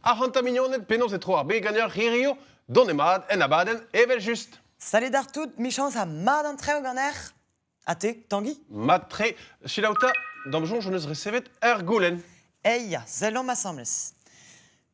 40 miljoen penaos e troar gagneur Rio, Donemad en abaden evel just. Salut d'artout, mi-chance à mad an treo ganer. A te, Tanguy? Matre, chilauta, damjon je neus recevet goulen. Eia, zelon ma sembles.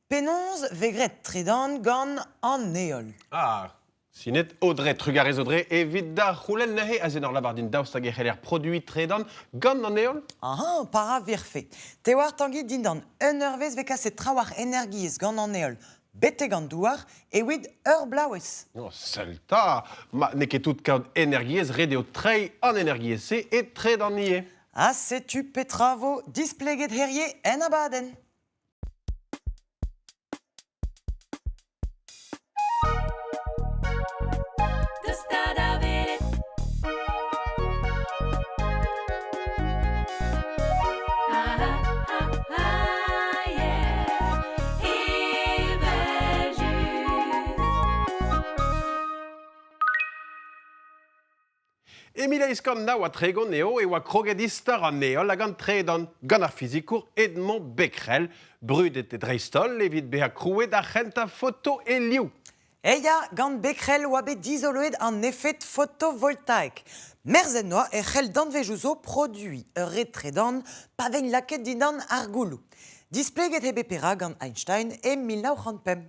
Penons vegret tredan gant an neol. Ah, sinet Audrey, trugarez Audrey, evit da roulen nehe a zenor labardin daoust hag e produit tredan gant an eol. Ah, para virfe. Te war Tanguy din dan un eurvez veka se trawar energiez gant an neol. Bete gant douar, evit blauez. Oh, selta, ma ne ket tout kaout energiez redeo trei an energiez se et tredan nie. Ah, setu petravo displeget herrier en abaden. Emila iskan na oa tregon neo e oa krogedistar an neol hag an tredan gant ar fizikour Edmond Becquerel, brudet e dreistol evit beha krouet ar c'henta foto e liou. Eia, gant Becquerel oa bet disoloet an effet photovoltaïque. Merzen noa e c'hell danvejouzo produit retredan pa vein laket dindan ar goulou. Displeget hebe pera gant Einstein e 1905.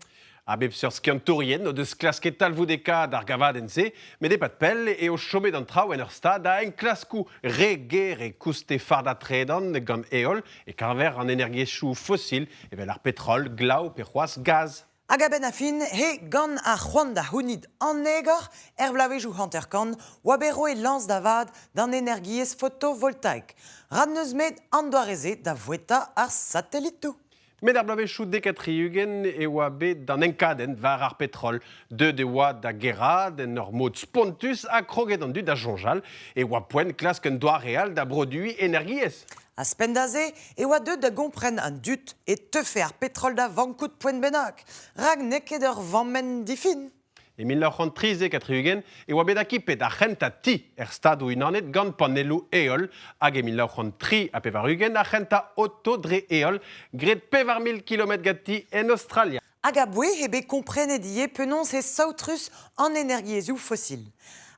A bep sur skiantourien no deus klasket talvoudeka d'ar gavadense, met e pat pell e o chomet an trao en ur stad a en klaskou reger e kouste farda tredan gant eol e karver an energiezhioù fossil evel ar petrol, glau pe c'hoaz gaz. Hag a ben a fin, he gant a c'hoant da hounid an negor blavejou hanterkan oa bero e lance davad d'an energiez photovoltaïque. Rad neus met an doareze da voueta ar satellito. Met ar blavechou dekatriugen e oa bet d'an enkaden var ar petrol. De oa da gerad en ur mod spontus a kroget an dud da jonjal e oa poen klask un doar real da produit energiez. A spendaze, e oa deud da gompren an dut e teufe ar petrol da vankout poen bennak. Rag neket ur vammen difin. E 1930 katriugen e oa bet akipet ar c'henta ti stad ou unanet gant panelou eol hag e 1930 a pevarugen ar c'henta auto dre eol gret pevar 1000 km gati en Australia. Hag a boe hebe komprenet ie penons e sautrus an energiezhioù fossil.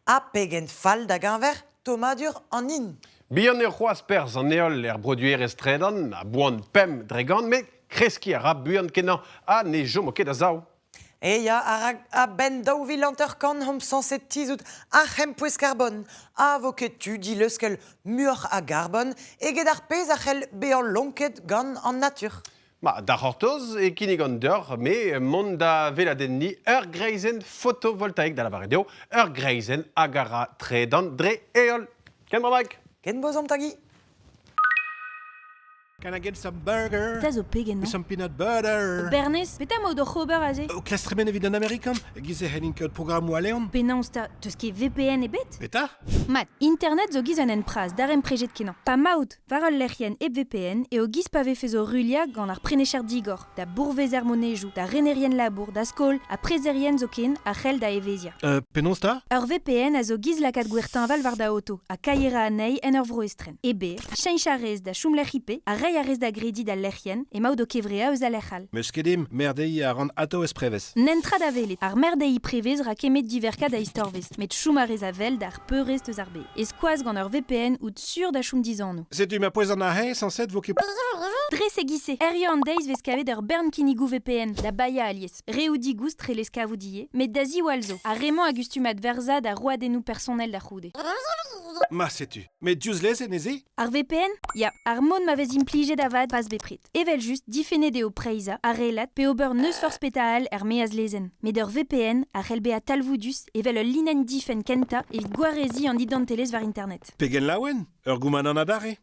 A pegen fall da ganver tomadur an in. Bihan ur c'hoaz perz an eol produit estredan a boan pem dregant, met kreski a ra buan kenan a ne jom ket a zao. Eia, a ben daouvil anterkan hom sanset tizout a c'hempouez karbon. A vo ket tu di leuskel mur a garbon eget ar pez a c'hell be an lonket gant an natur. Ma da c'hortoz e kinnig an deur, me mont da veladen ni greizen photovoltaïque da la varedeo, greizen hag a ra tredan dre eol. Ken brabak? Ken bozom Tanguy? Can I get some burger? Ta zo pegen, With no? some peanut butter? Bernez, petra mo d'or c'hober a ze? O klastremen evit an Amerikan? Gize hennin ket program oa leon? Penans ta, teus ket VPN e bet? Peta? Mat, internet zo giz an en praz, dar en prejet kenan. Pa maout, varol lerien e VPN, e o giz pa vefe zo rulia gant ar prenecher digor, da bourvezer monejou, da renerien labour, da skol, a prezerien zo ken, a c'hell da evezia. Penons ta? Ur VPN a zo giz lakat gwertan val var da auto, a kaiera anei en ur vroestren. E ber, cheñcharez da choumler hipe, a rei a rez da gredi da lerien, e maout o kevrea eus a lerchal. Meus kedim, merdei a ran ato esprevez. Nentra da velet, ar merdei prevez ra kemet diverka da istorvez, met choum a rez a vel d'ar peurez teus ar be. E skoaz gant ur VPN out sur da choum dizan no. Setu ma poez an a he, sanset vo ket... Dre se gise, erio an deiz vez kavet ur bern kinigou VPN, da baia alies. Reoudi goust tre les kavoudie, met da zi walzo, a remant agustumat verza da roadennou personnel da c'houde. Ma setu. Met diouz leze neze? Ar VPN? Ya, ar mon ma vez implije da vad pas beprit. Evel just difenede o preiza, a relat, pe ober neus force peta al meaz lezen. Met ur VPN, a relbe a talvoudus, evel ul linen difen kenta, evit gwarezi an idantelez var internet. Pegen laouen? Ur gouman an adare?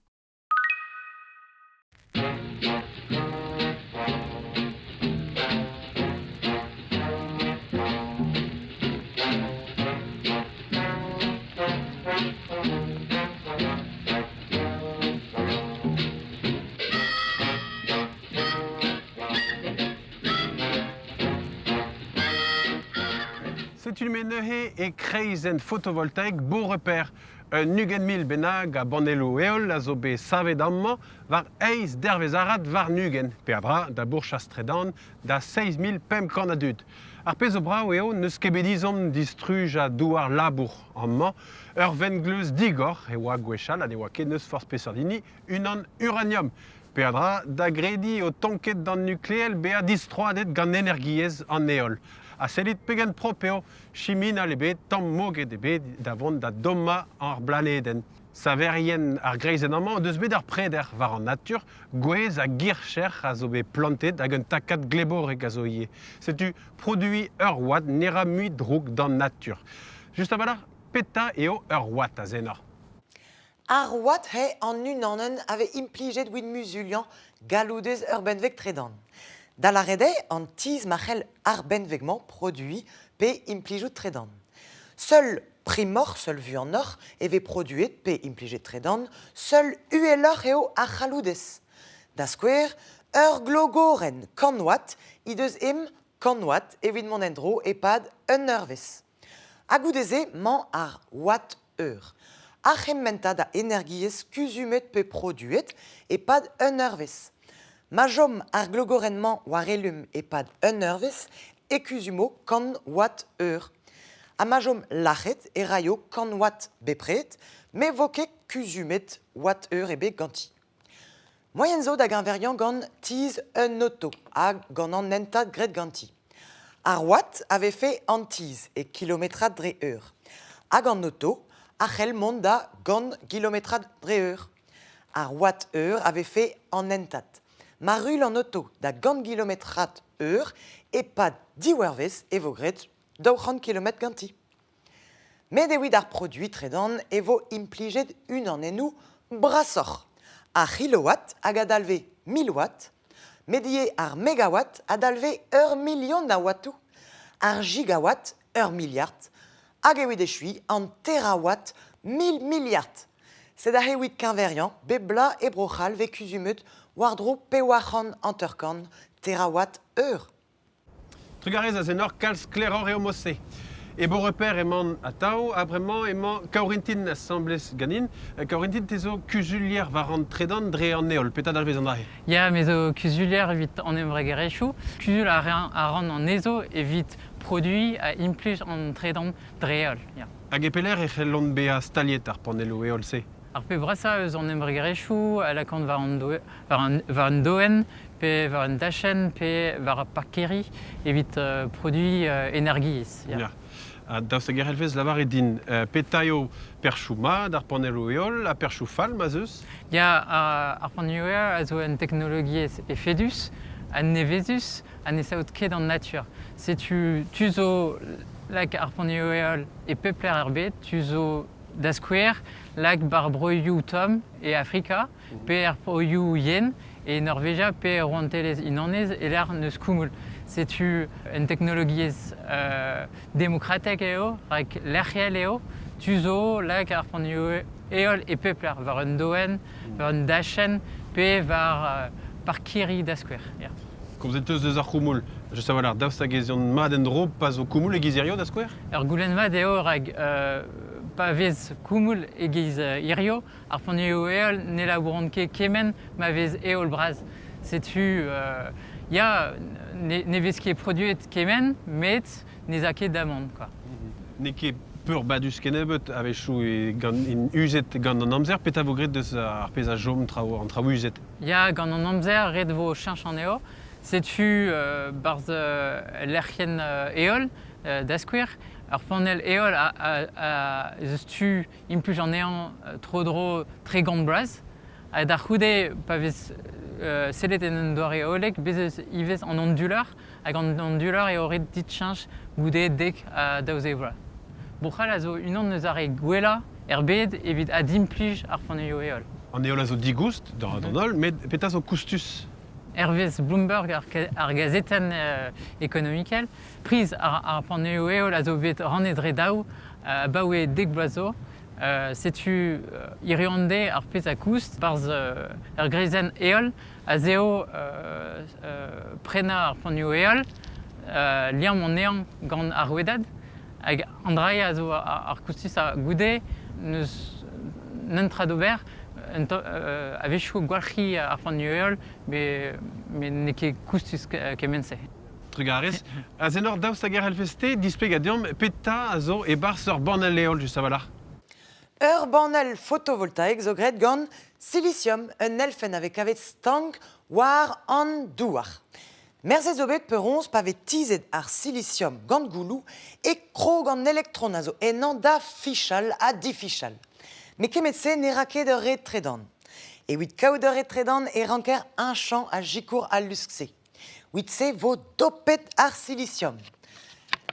C'est une ménehé et kreizen photovoltaïque beau repère. nugen mil benag a banelo eol a zo be savet amman var eiz dervezarat var nugen, pe a dra da bourchastredan da 6.000 pem kanadud. Ar pez o brao eo neus kebedizom distruj a douar labour amman, ur vengleus digor e oa gwechal a ne oa ket neus force pesardini unan uranium. Pe a dra da gredi o tonket d'an nukleel be a distroadet gant energiez an eol. A selit pegen propeo, chimin al ebe tamm moget ebe davant da domma ar blaneden. Saverien ar greizen amman deus bet ar preder war an natur, gwez a gircher a zo be plantet hag un takat gleborek a zo ie. Setu produi ur watt nera mui droug dan natur. Just avalar, peta eo ur watt a zenor. Ar watt he an unanen ave implijet win musulian galoudez ur benveg tredan. Da la rede an tiz machel ar benvegman produit pe implijout tredan. Seul primor, seul vu en or, eve produit pe implijet tredan, seul uelor eo ar chaloudez. Da skwer, ur glogoren kanwat, ideus kanwat evit mon endro e pad un eurvez. Agoudeze man ar watt eur. Achemmenta da energiez kuzumet pe produit e pad un eurvez. Majom ar glogorenman war elum e pad un eurvez e kuzumo kan watt eur. A majom lachet e raio kan watt bepret, me voke kuzumet watt eur e be ganti. Moyenzo da ganverian gant tiz un auto hag gant an nentad gret ganti. Ar watt ave fe an tiz e kilometrad dre eur. Hag an auto, achel mont da gant kilometrad dre eur. Ar watt eur ave fe an nentad. Marul an auto da gant kilometrad eur e pad diwervez e vogret daourant kilomet ganti. Met evit ar produit tredan evo implijet un an enou brasor. A kilowatt hag a dalve 1000 watt, medie ar megawatt a dalve ur million da wattou, ar gigawatt ur milliard, hag evit echui an terawatt 1000 milliard. Sed a hewit kinverian, bebla e brochal ve kuzumet wardro pe wachan anterkan terawatt eur. Trugarez a zenor kalz kleror eo mosse. E bo repère emañ a tao, a bremañ emañ kaorintin a semblez ganin. Kaorintin tezo kuzulier war an tredan dre an eol, peta dalvez an dahe. Ya, mais au cusulier evit en emregerechou, cusul a ran en ezo evit produit a implij en tredan dreol. Ya. Hag e peler e c'hellon be a staliet ar panelo eol se. Ar pe brasa eus an emregerechou, a la kant var an doen, pe var an dachen, pe var a parkeri, evit produit energiis. Ya. Ya. A daoust a gerelvez lavar e din petaio perchou mad ar panelo eol, a perchou fal ma zeus. Ya, ar panello a zo en technologiez e fedus, an nevezus, an esaout ket an natur. Se tu zo lak ar panello eol e pepler erbet, tu zo da skouer lak bar broioù tom e Afrika, pe ar broioù yen, e Norvegia pe roantelez inanez e l'ar neus koumoul. C'est-tu une technologie démocratique avec l'RL tu zo la carponio eol et pepler var un doen var un dachen pe var parkiri da square. Comme vous êtes deus ar koumoul, je sais voilà, daoust a gezion mad en dro pas au koumoul e gizerio da square. Ar goulen mad eo rag pa vez koumoul e giz irio, ar ponio eol ne labouron ket kemen ma vez eol braz. C'est-tu il y a ne vez ket produit kemen met ne a ket d'amande quoi. Ne ket peur badus kenebet avechou e gant in uzet gant an amzer peta vo gret deus ar pez a jom an traoù uzet. Ya gant an amzer red vo chanch an eo. C'est-tu barz l'erchen eol da skouer. Ar panel eol a tu impuj an ean tro dro tre gant braz. A d'ar c'houde pa vez sellet en un doare eolek bezez ivez an ondular hag an ondular e oret dit chanch goude dek a daouz evra. Bouchal a zo unan neus are gwella erbed evit a dimplij ar panello eol. An eol a zo digoust d'an ol, met peta zo koustus. Hervé Bloomberg ar gazetenn ekonomikel, priz ar panello eol a zo bet ranedre daou a baoe dek blazo. C'est-tu iriande ar pez a koust barz ar grezen eol a zeo prena ar panello eol liam an ean gant ar wedad hag an dra a zo ar koustus a goude n'entradober avechu gwalchi ar pannueol, mais ne ket koustus kemense. Trugaris, a zenor daoust hag helfeste, dispegadium peta a zo e bars ur banel leol just avalar. Ur banel photovoltaïque zo gret gant silicium, un elfen avec avet stang war an douar. Merzez zo bet peurons pa vet tizet ar silicium gant goulou e kro gant elektron a zo enan da fichal a difichal. Me kemet se ne rake de retredan. E wit kaout de retredan e ranker un champ a jikour a luskse. Wit se vo dopet ar silicium.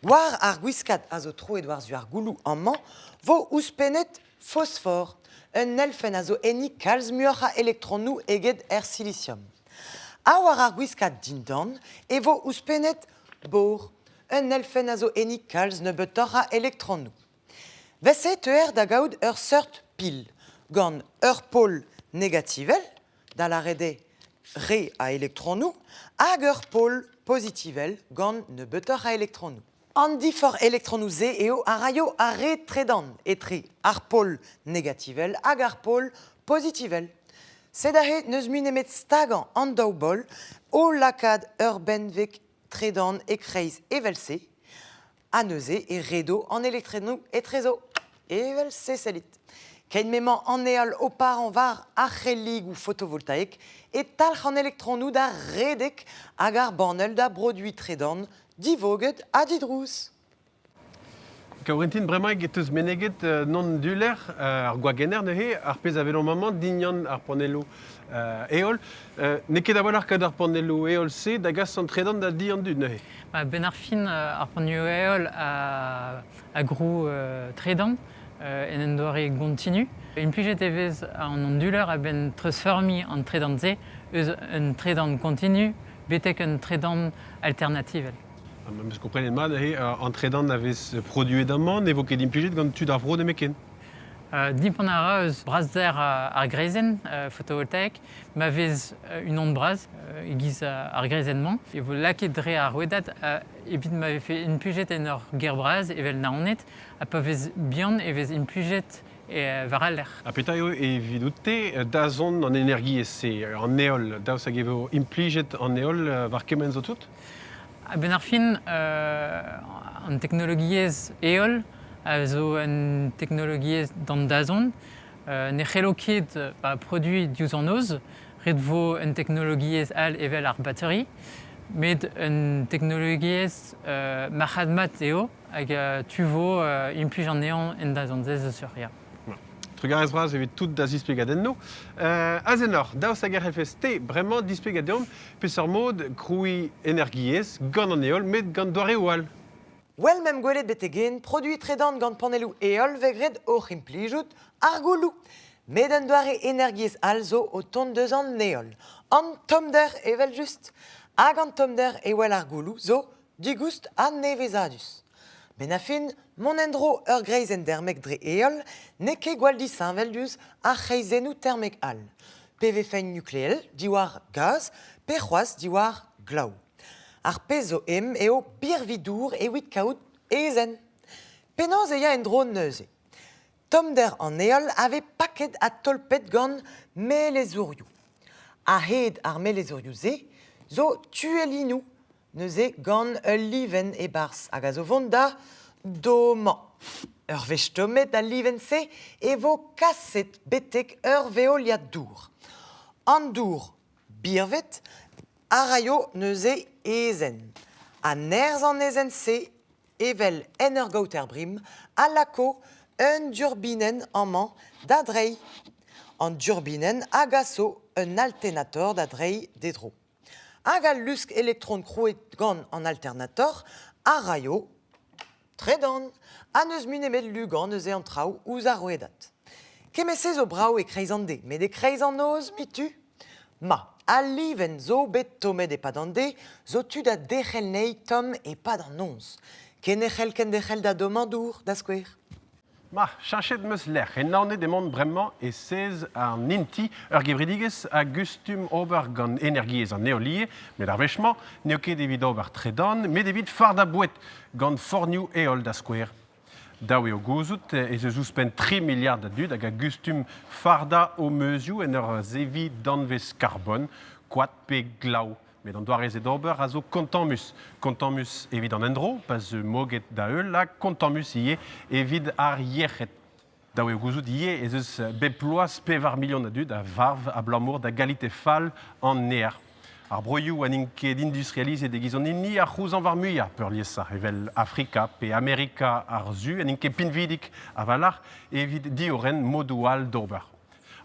War ar gwiskat a zo tro edwar zu ar goulou an man, vo ouspenet phosphore, un elfen a zo eni kalz muor a elektronou eget er silicium. A war ar gwiskat dindan, e vo ouspenet bor, un elfen a zo eni kalz ne betor a elektronou. Vese teuer da gaout ur seurt pil, gant ur pol negativel, da la rede re a elektronou, hag ur pol positivel, gant ne betor a elektronou. An difor elektronou ze eo a raio a retredan, etre ar pol negativel hag ar pol positivel. Sed ahe neus mun emet stagan an daou bol, o lakad ur benvek tredan e kreiz evelse, a neuze e redo an elektronou e trezo. Evelse selit. Ken memant an eol opar an var achellig ou photovoltaïque et talch an elektronou da redek hag ar banel da produit tredan divoget a didrous. Kaurentin bremañ eteus meneget non duler ar gwagener neuhe ar pez avelon mamant dignan ar panello eol. Ne ket avalar kad ar panello eol se da gas an tredan da di an dud neuhe. Ben ar fin ar pannueol a grou tredan, en en doare continu. Implijet evez an onduler a ben transformi an tredan ze, eus un tredan continu, betek un tredan alternativel. Meus komprenet mat neuhe an tredan avez produit d'amant, ne vo ket implijet gant tud ar vro de meken. Dimpan a ra eus braz-der ar grezen photovoltaïque, ma vez une onde braz egiz ar grezenman. E vo laket dre ar wedat evit ma fe implijet en ur ger braz evel naonet, a pa vez bihan e vez implijet var al l'er. A peta eo evidoute da zon an energie se an eol, daoust hag evo implijet an eol var kemen zo tout? Ben ar fin an teknologiez eol, a zo an teknologiez d'an dazon, ne c'hello ket produit diouz an oz, ret vo an teknologiez al evel ar bateri, met an teknologiez marc'had mat eo, hag tu vo implij an ean en dazon zez eus ur ya. Trugarez braz evit tout da zispegadenno. A zenor, daoust hag helfeste bremañ dispegadiom peus ur mod kroui energiez gant an eol met gant doare oal. Wel mem gwelet betegen, produit tredan gant panelou eol vegret oc'h implijout ar goulou. Met un doare energiez alzo o tont deus an neol. An tomder evel just. Hag an tomder ewel ar goulou zo digoust an nevezadus. Ben a fin, mon endro ur greizen dermek dre eol, ne ket gwaldi sainveldus ar c'heizenou termek al. PV fein nukleel, diwar gaz, pe c'hoaz diwar glaou. Ar pez zo em eo birvidour e wit kaout ezen. Penaz eia en dro neuze. Tomder an eol ave paket a tolpet gant melezourioù. A hed ar melezourioù ze, zo tuelinou, neuze gant ul liven e bars hag a zo vont da doman. Ur vechtomet a liven se e vo kaset betek ur veoliad dour. An dour birvet, a raio neuze ezen. A nerz an ezen se, evel en ur gauter brim, a lako un durbinen an man da drei. An durbinen hag a zo un alternator da drei dedro. Hag a lusk elektron kroet gant an alternator, a raio tredan, a neus mun emet lugan neuze an traoù ouz a roedat. Kemese zo brao e kreizande, met e kreiz an oz mitu? Ma, a liven zo bet tomet e padande, zo tud a dechel nei tom e pad an onz. Ken dechel da domandour, da skouer. Ma, chanchet meus lec'h, en naonet emont bremañ e sez ar ninti ur gebridigez a gustum ober gant energiez an eolie, met ar vechman, neo ket evit ober tredan, met evit fard a bouet gant fornioù eol da skouer. Dawe o gouzout e ze zouspen 3 milliards dud hag a gustum farda o meuzioù en ur zevi danvez carbone, quat pe glaou. Mais dans doarez et d'ober a zo kontamus. Kontamus evit an endro, pas moget da eul, la kontamus ie evit ar yechet. Dawe o gouzout ie ez eus beploaz pevar million dud a varv a blamour da galit e fal an neer. Ar broioù an inke d'industrialize de gizon inni ar c'houzan var muia peur liesa, evel Afrika pe Amerika ar zu an inke pinvidik a valar evit dioren modoual d'ober.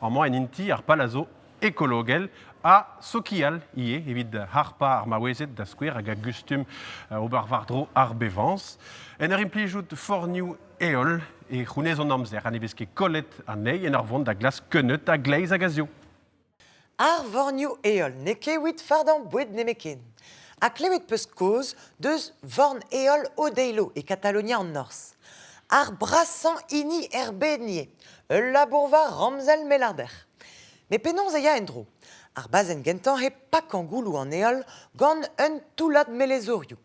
An man en inti ar palazo ekologel a sokial ie evit harpa ar maouezet da skouer hag a gustum ober vardro ar bevans. En ur implijout forniou eol e c'hounez an amzer an ebez ket kollet an ei en ar vont da glas kennet a gleiz a gazio. Ar vorniou eol ne kewit fardan boued nemekin. A klewit peus koz deus vorn eol o deilo e Catalonia an nors. Ar brassan ini erbenie, ul labourva ramzel melarder. Me penons eia en dro. Ar bazen gentan he pak an goulou an eol gant un toulad melezorioù.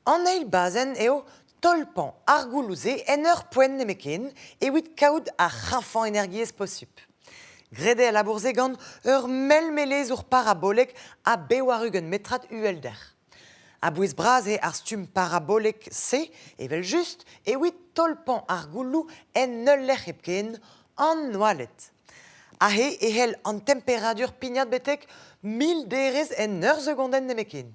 An eil bazen eo tolpan ar goulouze en ur poen nemekin evit kaout ar c'hafan energiez posup. Grede a labourze gant ur melmelez ur parabolek a bewarugen metrat uelder. A bouez braz e ar stum parabolek se, evel just, evit tolpan ar goulou en neulech epken an noalet. A he ehel an temperadur pignat betek 1000 derez en ur segonden nemekin.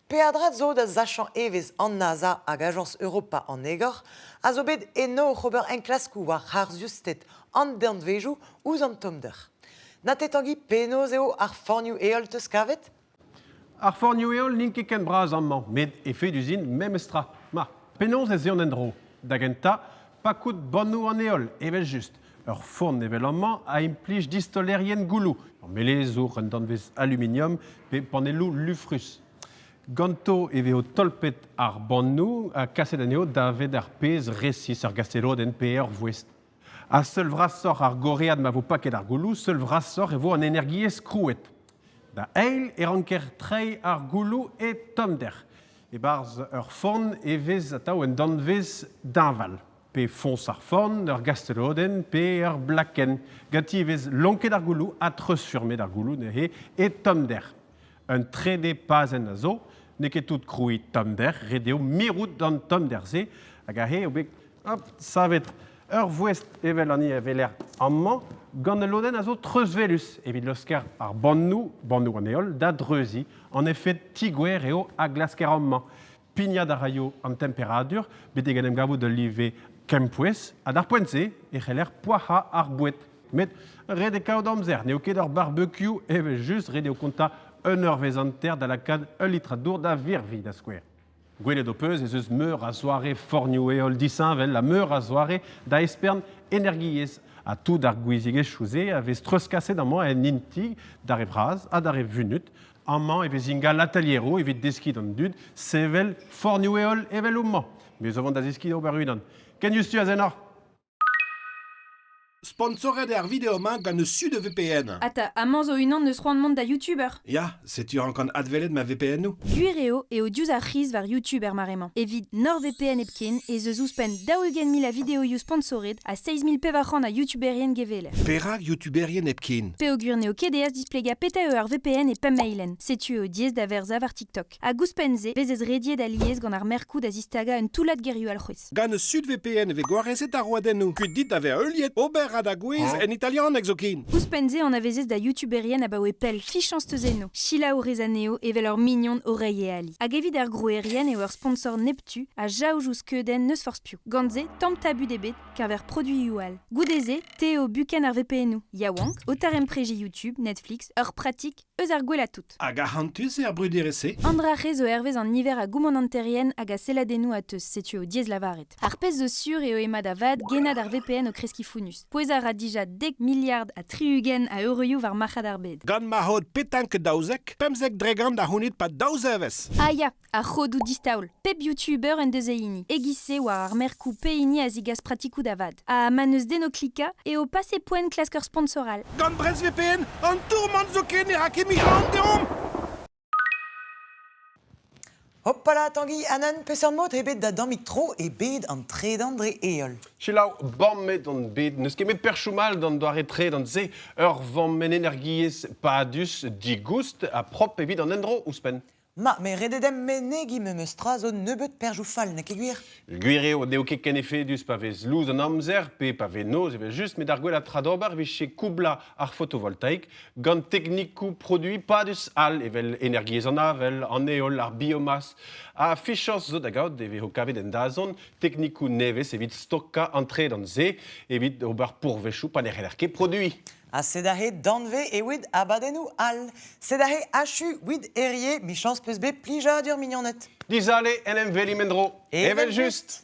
Pe adrat zo da zachan evez an NASA hag Agence Europa an egor, a zo bet eno c'hober en klaskou war har justet an dernvejou ouz an tomder. Na tetangi penoz eo ar forniou eol teus kavet? Ar forniou eol n'int ken braz amman, met efe d'uzin mem estra. Ma, penons ez eon en dro. Da genta, pakout bonnou an eol, evel just. Ur forn evel amman a implij distolerien goulou. Melez ur un danvez aluminium pe panelou lufrus. Ganto eveo tolpet ar bonnou a kaset aneo davet ar pez resis ar gastelo den pe ur vouest. A seul vrassor ar goread ma vo paket ar goulou, seul vrassor evo an energiez krouet. Da eil ranker trei ar goulou e tomder. E barz ur forn evez atao en danvez d'inval. Pe fons ar forn, ur gasteloden, pe ur blaken. Gati evez lonket ar goulou, atreus surmet ar goulou nehe e tomder. Un trede pazen a zo, ne ket tout krouit tomder, redeo mirout dan tomder ze, hag a he obek, hop, savet ur vouest evel an evel amman, gant loden a zo treuzvelus, evit losker ar bannou an eol, da dreuzi, en effet tigouer eo a glasker amman. Pignat a raio an temperadur, bete ganem gavou de live kempouez, ad ar poentze, e c'heller poaha ar bouet. Met rede kaout amzer, neo ket ur barbecue, evel just rede o konta un ur vezanter da lakad un litre d'our da virvi da skouer. Gwelet o peus ez eus meur a zoare forniou eol disinvel, la meur a zoare da espern energiez. A tout d'ar gouizigez chouze a vez treuskaset amman en intig d'ar evraz a d'ar evunut, amman e vez inga l'ateliero evit deskid an dud, sevel forniou eol evel oumman. Mais avant da zeskid ober unan. Ken justu a zenor? Sponsored ar videoman gant eus sud VPN. Ata, amant zo unan neus roan da YouTuber. Ya, setu an advelet ma VPN nou. Guireo eo diouz ar c'hiz var YouTuber maremañ. Evit NordVPN epken e ze zouspen daougen mil a videoioù sponsored a 6000 pevac'han a YouTuberien geveler. Perak youtuberien epkin. Pe o gurneo KDS displega peta eo ar VPN e pem mailen. Setu eo diez da verzav ar TikTok. A gouspenze, vez ez rediet a liez gant ar merkou da zistaga un toulat gerioù al c'hwez. Gant eus sud VPN ve goarezet ar roaden nou. Kuit dit ave euliet ober a da gwez en italian exokin. Gouspenze an avezez da YouTuberien a ba oe pel fichans teuzeno. Chila o rezaneo evel ur mignon oreille e ali. Hag evit ar groerien eo ur sponsor neptu a jaoujous keuden neus force piou. Gantze, tamm tabu debet kar ver produit youal. Goudeze, te o buken ar VPN nou. Yaouank, otarem preji YouTube, Netflix, ur pratik, eus ar gwell a tout. Hag a hantus e ar bruderese. Andrache zo hervez an niver a goumonanterien hag a seladenou a teus, setu o diez lavaret. Ar pez zo sur eo emad avad genad ar VPN o kreskifounus. Poez a radija 10 milliard a triugen a euroioù var machad ar bed. Gant ma hod petank daouzek, pemzek dregan da hounit pa daouzevez. Aya, a c'hodou distaoul. Pep YouTuber en dezeini. Egise war ar merkou peini a zigas pratikou davad. A maneus denoklika e o passe poen klasker sponsoral. Gant brez VPN, an tourman zoken e rakemi an deom. Hoppala, Tanguy, Anan, pesamot, ebet da damik tro e bed an tredan dre eol. Chilau, bommet on bed, neus ket met perchoumal dan doare tre dan ze, ur vam men energiez padus digoust a prop evit an endro ouspen. Ma, me rededem menegi me meustra zo nebeut perjou fall, ne ket gwir? Gwire o neo ket ken efedus pa vez louz an amzer, pe pa vez noz, evel just met ar gwell a tradobar vez che koubla ar photovoltaik, gant teknikou produi padus al, evel energiez an avel, an eol, ar biomas, a fichos zo da gaout, eve ho kavet en dazon, teknikou nevez evit stokka antre dan ze, evit ober pourvechou pa ne c'heller ket produi. A sedahe danve e wid abadenou al. Sedahe hachu wid erie, mi chans peus bet plija dur mignonnet. Dizale en em veli mendro, evel just.